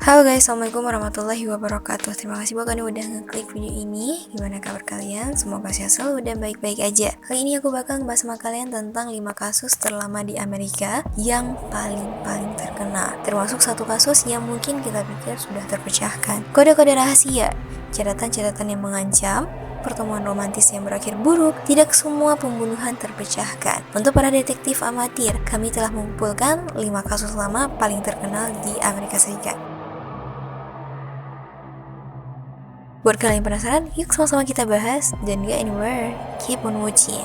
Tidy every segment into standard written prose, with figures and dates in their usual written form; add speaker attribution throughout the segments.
Speaker 1: Halo guys, assalamualaikum warahmatullahi wabarakatuh. Terima kasih buat kalian udah ngeklik video ini. Gimana kabar kalian? Semoga sehat selalu dan baik-baik aja. Kali ini aku bakal ngebahas sama kalian tentang 5 kasus terlama di Amerika yang paling terkenal. Termasuk satu kasus yang mungkin kita pikir sudah terpecahkan. Kode-kode rahasia, catatan-catatan yang mengancam, pertemuan romantis yang berakhir buruk, tidak semua pembunuhan terpecahkan. Untuk para detektif amatir, kami telah mengumpulkan 5 kasus lama paling terkenal di Amerika Serikat. Buat kalian yang penasaran, yuk sama-sama kita bahas. Dan gak anywhere, keep on watching.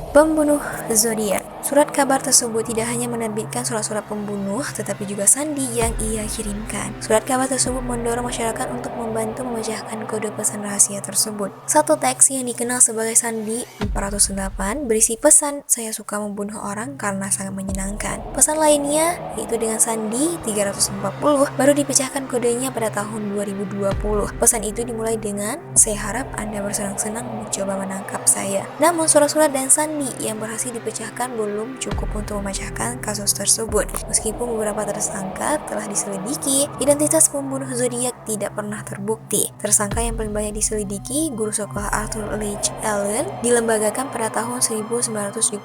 Speaker 1: Pembunuh zodiak. Surat kabar tersebut tidak hanya menerbitkan surat-surat pembunuh, tetapi juga sandi yang ia kirimkan. Surat kabar tersebut mendorong masyarakat untuk membantu memecahkan kode pesan rahasia tersebut. Satu teks yang dikenal sebagai sandi 408 berisi pesan "Saya suka membunuh orang karena sangat menyenangkan". Pesan lainnya, yaitu dengan sandi 340, baru dipecahkan kodenya pada tahun 2020. Pesan itu dimulai dengan "Saya harap Anda bersenang-senang mencoba menangkap saya". Namun surat-surat dan sandi yang berhasil dipecahkan belum cukup untuk memecahkan kasus tersebut. Meskipun beberapa tersangka telah diselidiki, identitas pembunuh zodiak tidak pernah terbukti. Tersangka yang paling banyak diselidiki, guru sekolah Arthur Leigh Allen, dilembagakan pada tahun 1975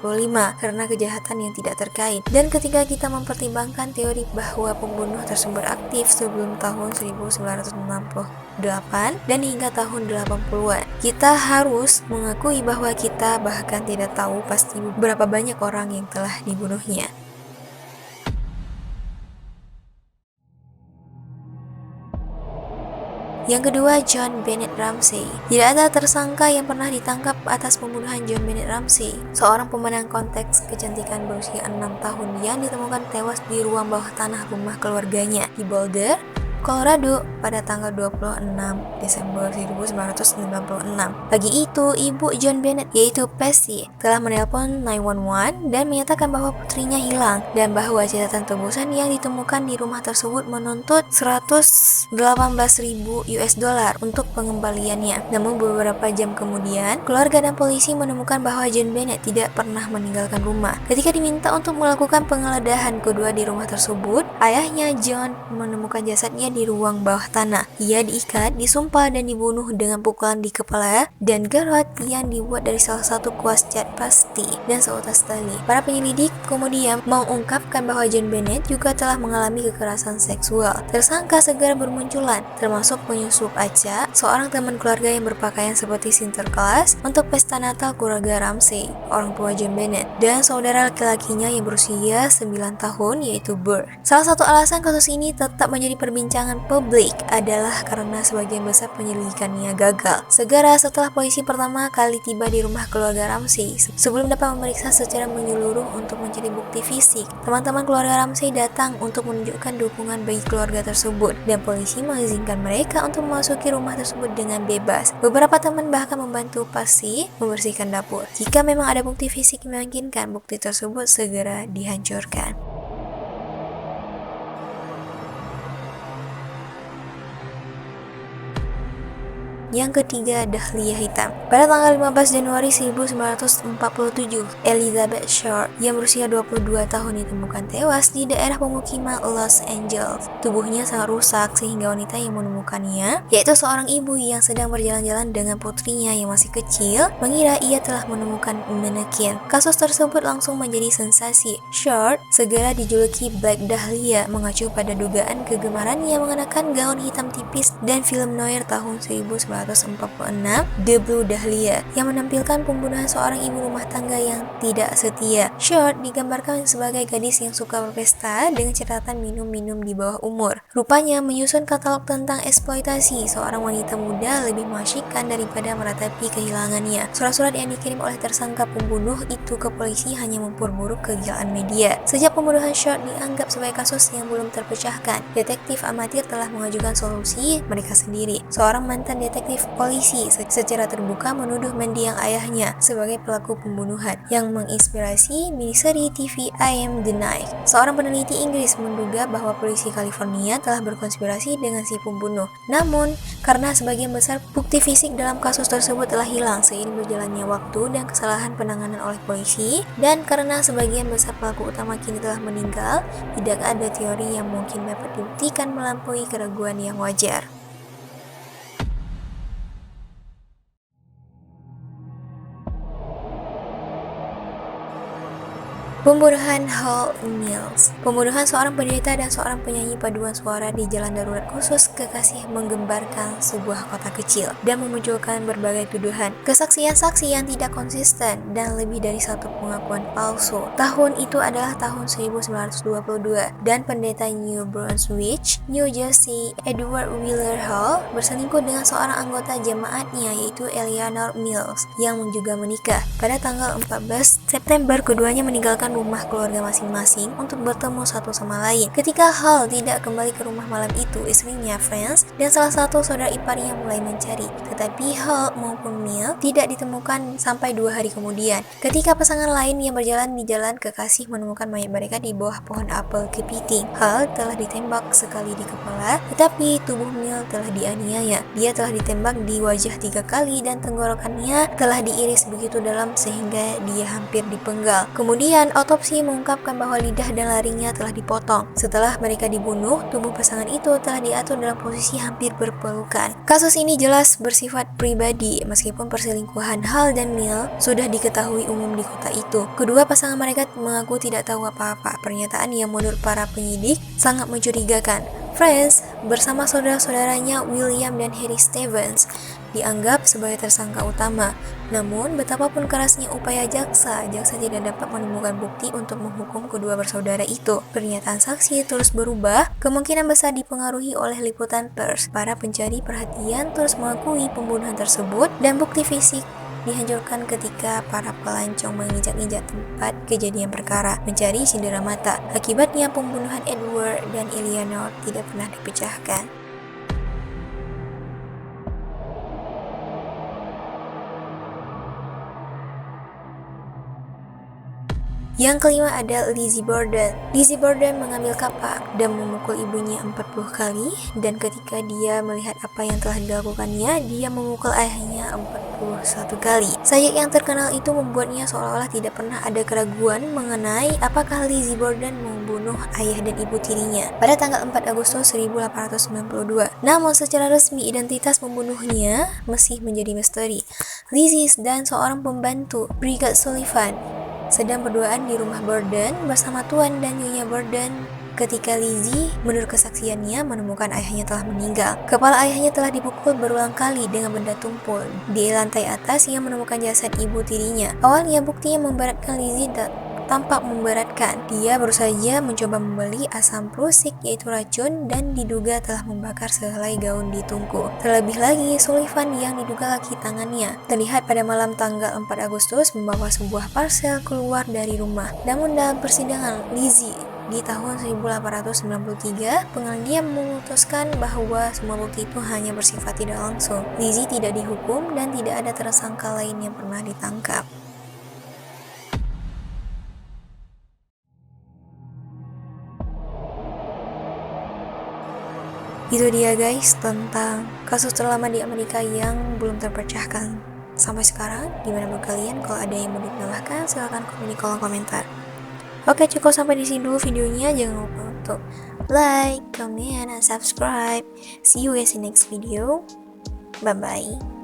Speaker 1: karena kejahatan yang tidak terkait. Dan ketika kita mempertimbangkan teori bahwa pembunuh tersebut aktif sebelum tahun 1968 dan hingga tahun 80-an, kita harus mengakui bahwa kita bahkan tidak tahu pasti berapa banyak orang yang telah dibunuhnya. Yang kedua, John Bennett Ramsey. Tidak ada tersangka yang pernah ditangkap atas pembunuhan John Bennett Ramsey, seorang pemenang kontes kecantikan berusia 6 tahun yang ditemukan tewas di ruang bawah tanah rumah keluarganya di Boulder, Colorado pada tanggal 26 Desember 1996. Pagi itu, ibu John Bennett, yaitu Patsy, telah menelpon 911 dan menyatakan bahwa putrinya hilang dan bahwa catatan tebusan yang ditemukan di rumah tersebut menuntut $118.000 untuk pengembaliannya. Namun beberapa jam kemudian, keluarga dan polisi menemukan bahwa John Bennett tidak pernah meninggalkan rumah. Ketika diminta untuk melakukan penggeledahan kedua di rumah tersebut, ayahnya John menemukan jasadnya di ruang bawah tanah. Ia diikat, disumpah dan dibunuh dengan pukulan di kepala dan garrot yang dibuat dari salah satu kuas cat pasti dan seutas tali. Para penyelidik kemudian mengungkapkan bahwa John Bennett juga telah mengalami kekerasan seksual. Tersangka segera bermunculan, termasuk penyusup acak, seorang teman keluarga yang berpakaian seperti sinterklas untuk pesta Natal keluarga Ramsey, orang tua John Bennett, dan saudara laki-lakinya yang berusia 9 tahun yaitu Burr. Salah satu alasan kasus ini tetap menjadi perbincangan publik adalah karena sebagian besar penyelidikannya gagal. Segera setelah polisi pertama kali tiba di rumah keluarga Ramsey, sebelum dapat memeriksa secara menyeluruh untuk mencari bukti fisik, teman-teman keluarga Ramsey datang untuk menunjukkan dukungan bagi keluarga tersebut, dan polisi mengizinkan mereka untuk memasuki rumah tersebut dengan bebas. Beberapa teman bahkan membantu Patsy membersihkan dapur. Jika memang ada bukti fisik yang memungkinkan, bukti tersebut segera dihancurkan. Yang ketiga, Dahlia Hitam. Pada tanggal 15 Januari 1947, Elizabeth Short yang berusia 22 tahun ditemukan tewas di daerah pemukiman Los Angeles. Tubuhnya sangat rusak sehingga wanita yang menemukannya, yaitu seorang ibu yang sedang berjalan-jalan dengan putrinya yang masih kecil, mengira ia telah menemukan manekin. Kasus tersebut langsung menjadi sensasi. Short segera dijuluki Black Dahlia, mengacu pada dugaan kegemarannya mengenakan gaun hitam tipis dan film noir tahun 1946 The Blue Dahlia yang menampilkan pembunuhan seorang ibu rumah tangga yang tidak setia. Short digambarkan sebagai gadis yang suka berpesta dengan catatan minum-minum di bawah umur. Rupanya menyusun katalog tentang eksploitasi seorang wanita muda lebih mengasyikkan daripada meratapi kehilangannya. Surat-surat yang dikirim oleh tersangka pembunuh itu ke polisi hanya memperburuk kegilaan media. Sejak pembunuhan Short dianggap sebagai kasus yang belum terpecahkan, detektif amatir telah mengajukan solusi mereka sendiri. Seorang mantan detektif detektif polisi secara terbuka menuduh mendiang ayahnya sebagai pelaku pembunuhan, yang menginspirasi miniseri TV I Am the Knife. Seorang peneliti Inggris menduga bahwa polisi California telah berkonspirasi dengan si pembunuh. Namun, karena sebagian besar bukti fisik dalam kasus tersebut telah hilang seiring berjalannya waktu dan kesalahan penanganan oleh polisi, dan karena sebagian besar pelaku utama kini telah meninggal, tidak ada teori yang mungkin dapat dibuktikan melampaui keraguan yang wajar. Pembunuhan Hal Mills. Pembunuhan seorang pendeta dan seorang penyanyi paduan suara di jalan darurat khusus kekasih menggembarkan sebuah kota kecil dan memunculkan berbagai tuduhan, kesaksian saksi yang tidak konsisten, dan lebih dari satu pengakuan palsu. Tahun itu adalah tahun 1922 dan pendeta New Brunswick, New Jersey, Edward Wheeler Hall berselingkuh dengan seorang anggota jemaatnya yaitu Eleanor Mills yang juga menikah. Pada tanggal 14 September keduanya meninggalkan rumah keluarga masing-masing untuk bertemu satu sama lain. Ketika Hall tidak kembali ke rumah malam itu, istrinya Frances dan salah satu saudara iparnya mulai mencari. Tetapi Hall maupun Mill tidak ditemukan sampai 2 hari kemudian. Ketika pasangan lain yang berjalan di jalan kekasih menemukan mayat mereka di bawah pohon apel kepiting. Hall telah ditembak sekali di kepala, tetapi tubuh Mill telah dianiaya. Dia telah ditembak di wajah 3 kali dan tenggorokannya telah diiris begitu dalam sehingga dia hampir dipenggal. Kemudian otopsi mengungkapkan bahwa lidah dan laringnya telah dipotong. Setelah mereka dibunuh, tubuh pasangan itu telah diatur dalam posisi hampir berpelukan. Kasus ini jelas bersifat pribadi, meskipun perselingkuhan Hall dan Mill sudah diketahui umum di kota itu. Kedua pasangan mereka mengaku tidak tahu apa-apa. Pernyataan yang menurut para penyidik sangat mencurigakan. Frances bersama saudara-saudaranya William dan Harry Stevens dianggap sebagai tersangka utama. Namun, betapapun kerasnya upaya jaksa tidak dapat menemukan bukti untuk menghukum kedua bersaudara itu. Pernyataan saksi terus berubah, kemungkinan besar dipengaruhi oleh liputan pers. Para pencari perhatian terus mengakui pembunuhan tersebut dan bukti fisik dihancurkan ketika para pelancong menginjak-injak tempat kejadian perkara, mencari cindera mata. Akibatnya, pembunuhan Edward dan Eleanor tidak pernah dipecahkan. Yang kelima ada Lizzie Borden. Lizzie Borden mengambil kapak dan memukul ibunya 40 kali, dan ketika dia melihat apa yang telah dilakukannya, dia memukul ayahnya 41 kali. Sayap yang terkenal itu membuatnya seolah-olah tidak pernah ada keraguan mengenai apakah Lizzie Borden membunuh ayah dan ibu tirinya pada tanggal 4 Agustus 1892. Namun secara resmi identitas pembunuhnya masih menjadi misteri. Lizzie dan seorang pembantu, Brigadier Sullivan, sedang berduaan di rumah Borden bersama Tuan dan Nyonya Borden ketika Lizzie, menurut kesaksiannya, menemukan ayahnya telah meninggal. Kepala ayahnya telah dipukul berulang kali dengan benda tumpul. Di lantai atas ia menemukan jasad ibu tirinya. Awalnya bukti yang memberatkan Lizzie tampak memberatkan. Dia baru saja mencoba membeli asam prusik yaitu racun dan diduga telah membakar sehelai gaun di tungku. Terlebih lagi, Sullivan yang diduga kaki tangannya terlihat pada malam tanggal 4 Agustus membawa sebuah parsel keluar dari rumah. Namun dalam persidangan Lizzie di tahun 1893, pengadilan memutuskan bahwa semua bukti itu hanya bersifat tidak langsung. Lizzie tidak dihukum dan tidak ada tersangka lain yang pernah ditangkap. Itu dia guys tentang kasus terlama di Amerika yang belum terpecahkan sampai sekarang. Gimana menurut kalian? Kalau ada yang mau ditambahkan silahkan komen di kolom komentar. Oke, cukup sampai di sini dulu videonya. Jangan lupa untuk like, comment, and subscribe. See you guys in next video. Bye bye.